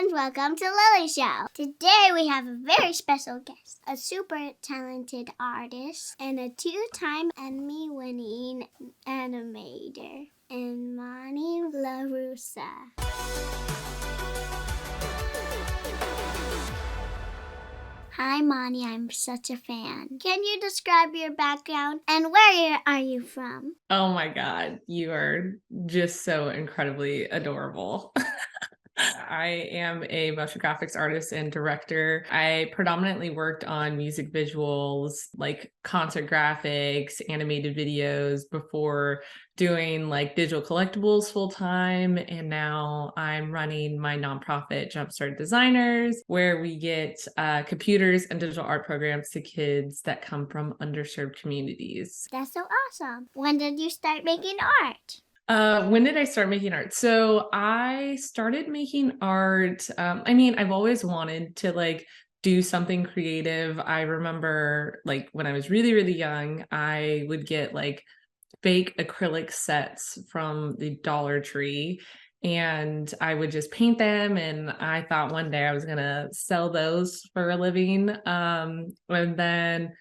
and welcome to Lily's Show. Today we have a very special guest, a super talented artist and a two-time Emmy-winning animator, Emonee LaRussa. Hi, Monty. I'm such a fan. Can you describe your background and where are you from? Oh my God, you are just so incredibly adorable. I am a motion graphics artist and director. I predominantly worked on music visuals, like concert graphics, animated videos before doing like digital collectibles full time. And now I'm running my nonprofit JumpStart Designers, where we get computers and digital art programs to kids that come from underserved communities. That's so awesome. When did you start making art? When did I start making art? So I started making art. I've always wanted to like do something creative. I remember like when I was really, really young, I would get like fake acrylic sets from the Dollar Tree and I would just paint them. And I thought one day I was gonna sell those for a living. And then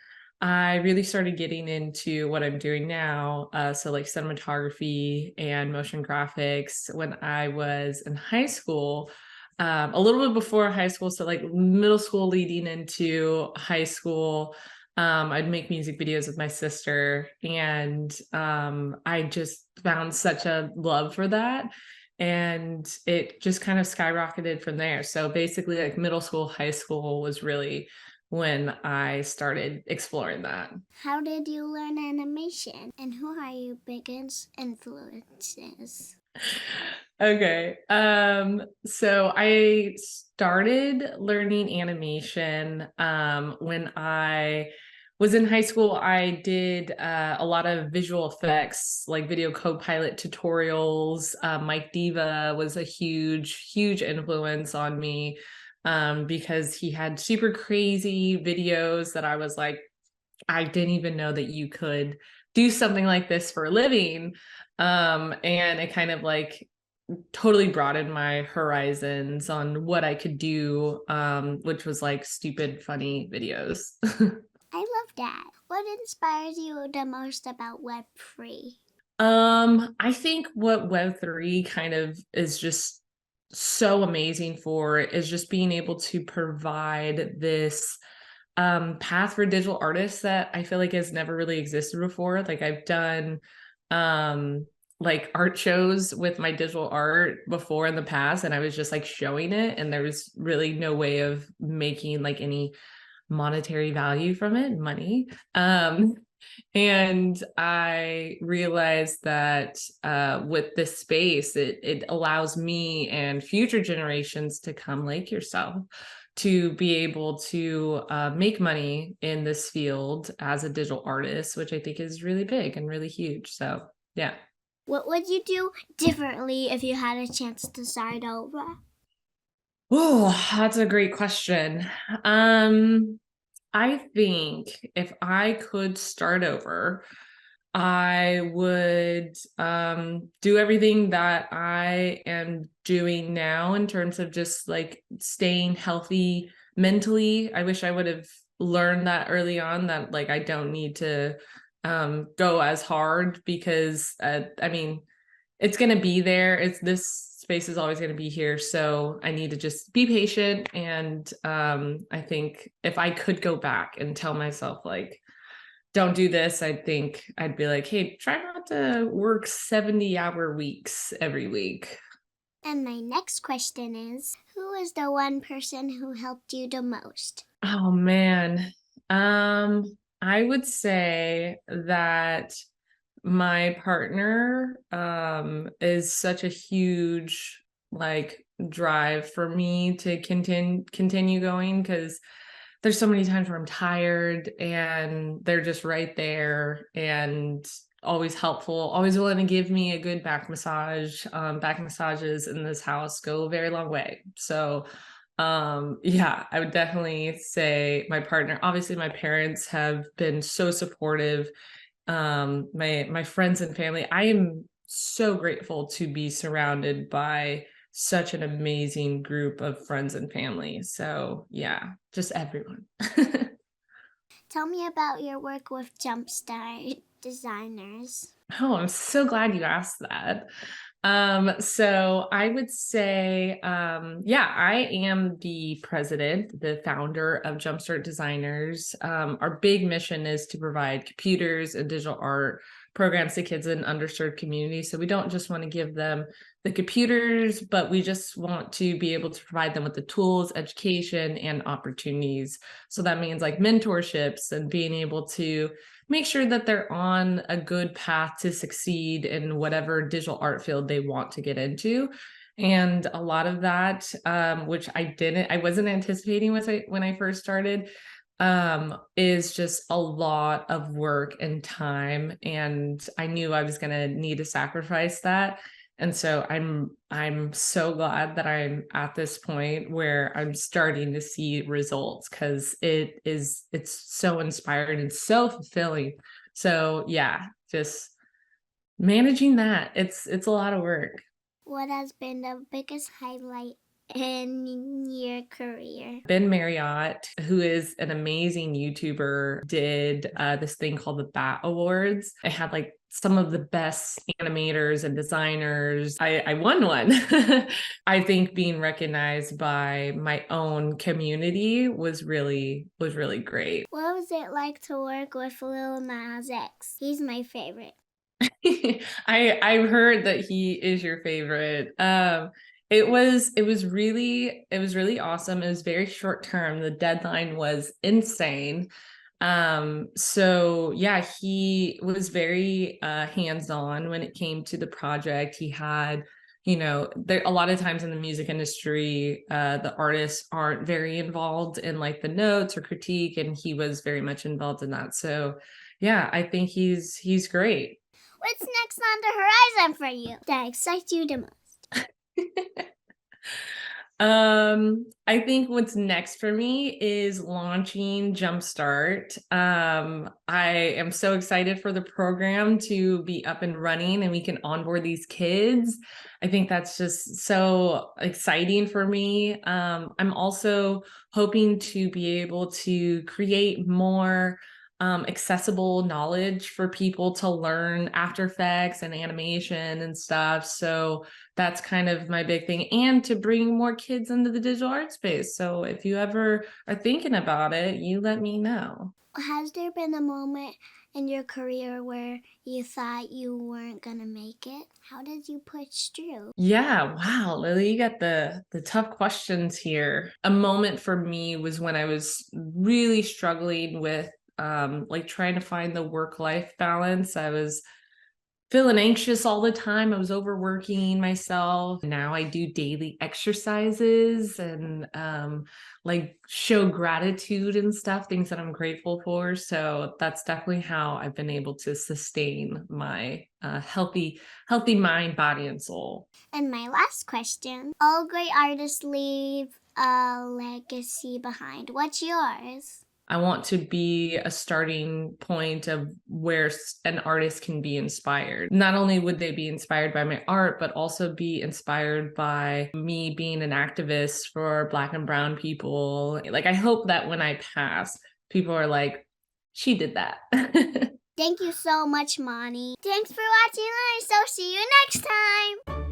I really started getting into what I'm doing now. So like cinematography and motion graphics when I was in high school, a little bit before high school. So like middle school leading into high school, I'd make music videos with my sister and I just found such a love for that. And it just kind of skyrocketed from there. So basically like middle school, high school was really when I started exploring that. How did you learn animation? And who are your biggest influences? Okay. So I started learning animation when I was in high school. I did a lot of visual effects, like video co-pilot tutorials. Mike Diva was a huge influence on me because he had super crazy videos that I was like, I didn't even know that you could do something like this for a living. And it kind of like totally broadened my horizons on what I could do, which was like stupid, funny videos. I love that. What inspires you the most about Web3? I think what Web3 kind of is just so amazing for is just being able to provide this path for digital artists that I feel like has never really existed before. Like I've done like art shows with my digital art before in the past and I was just like showing it and there was really no way of making like any monetary value from it, money. And I realized that with this space, it allows me and future generations to come like yourself to be able to make money in this field as a digital artist, which I think is really big and really huge. So, yeah. What would you do differently if you had a chance to start over? Oh, that's a great question. I think if I could start over, I would do everything that I am doing now in terms of just like staying healthy mentally. I wish I would have learned that early on that like I don't need to go as hard because it's going to be there. This space is always going to be here. So I need to just be patient. And I think if I could go back and tell myself like, don't do this, I think I'd be like, hey, try not to work 70-hour weeks every week. And my next question is, who is the one person who helped you the most? Oh man. I would say that my partner is such a huge like drive for me to continue going because there's so many times where I'm tired and they're just right there and always helpful, always willing to give me a good back massage. Back massages in this house go a very long way. So yeah, I would definitely say my partner. Obviously my parents have been so supportive. My friends and family. I am so grateful to be surrounded by such an amazing group of friends and family. So yeah, just everyone. Tell me about your work with JumpStart Designers. Oh, I'm so glad you asked that. So I would say, yeah, I am the president, the founder of JumpStart Designers. Our big mission is to provide computers and digital art programs to kids in underserved communities. So we don't just want to give them the computers, but we just want to be able to provide them with the tools, education, and opportunities. So that means like mentorships and being able to make sure that they're on a good path to succeed in whatever digital art field they want to get into. And a lot of that, which I wasn't anticipating when I first started, is just a lot of work and time. And I knew I was going to need to sacrifice that. And so I'm so glad that I'm at this point where I'm starting to see results, because it's so inspiring and so fulfilling. So yeah, just managing that. It's a lot of work. What has been the biggest highlight in your career? Ben Marriott, who is an amazing YouTuber, did this thing called the Bat Awards. It had like some of the best animators and designers. I won one. I think being recognized by my own community was really great. What was it like to work with Lil Nas X? He's my favorite. I've heard that he is your favorite. It was really awesome. It was very short term. The deadline was insane. So yeah, he was very hands-on when it came to the project. He had, there a lot of times in the music industry, the artists aren't very involved in like the notes or critique, and he was very much involved in that. So yeah, I think he's great. What's next on the horizon for you that excites you the most? I think what's next for me is launching JumpStart. I am so excited for the program to be up and running and we can onboard these kids. I think that's just so exciting for me. I'm also hoping to be able to create more accessible knowledge for people to learn After Effects and animation and stuff. So that's kind of my big thing, and to bring more kids into the digital art space. So if you ever are thinking about it, you let me know. Has there been a moment in your career where you thought you weren't gonna make it? How did you push through? Yeah, wow, Lily, you got the tough questions here. A moment for me was when I was really struggling with like trying to find the work-life balance. I was feeling anxious all the time. I was overworking myself. Now I do daily exercises and like show gratitude and stuff, things that I'm grateful for. So that's definitely how I've been able to sustain my healthy mind, body, and soul. And my last question, all great artists leave a legacy behind. What's yours? I want to be a starting point of where an artist can be inspired. Not only would they be inspired by my art, but also be inspired by me being an activist for Black and Brown people. Like, I hope that when I pass, people are like, she did that. Thank you so much, Monty. Thanks for watching, so see you next time.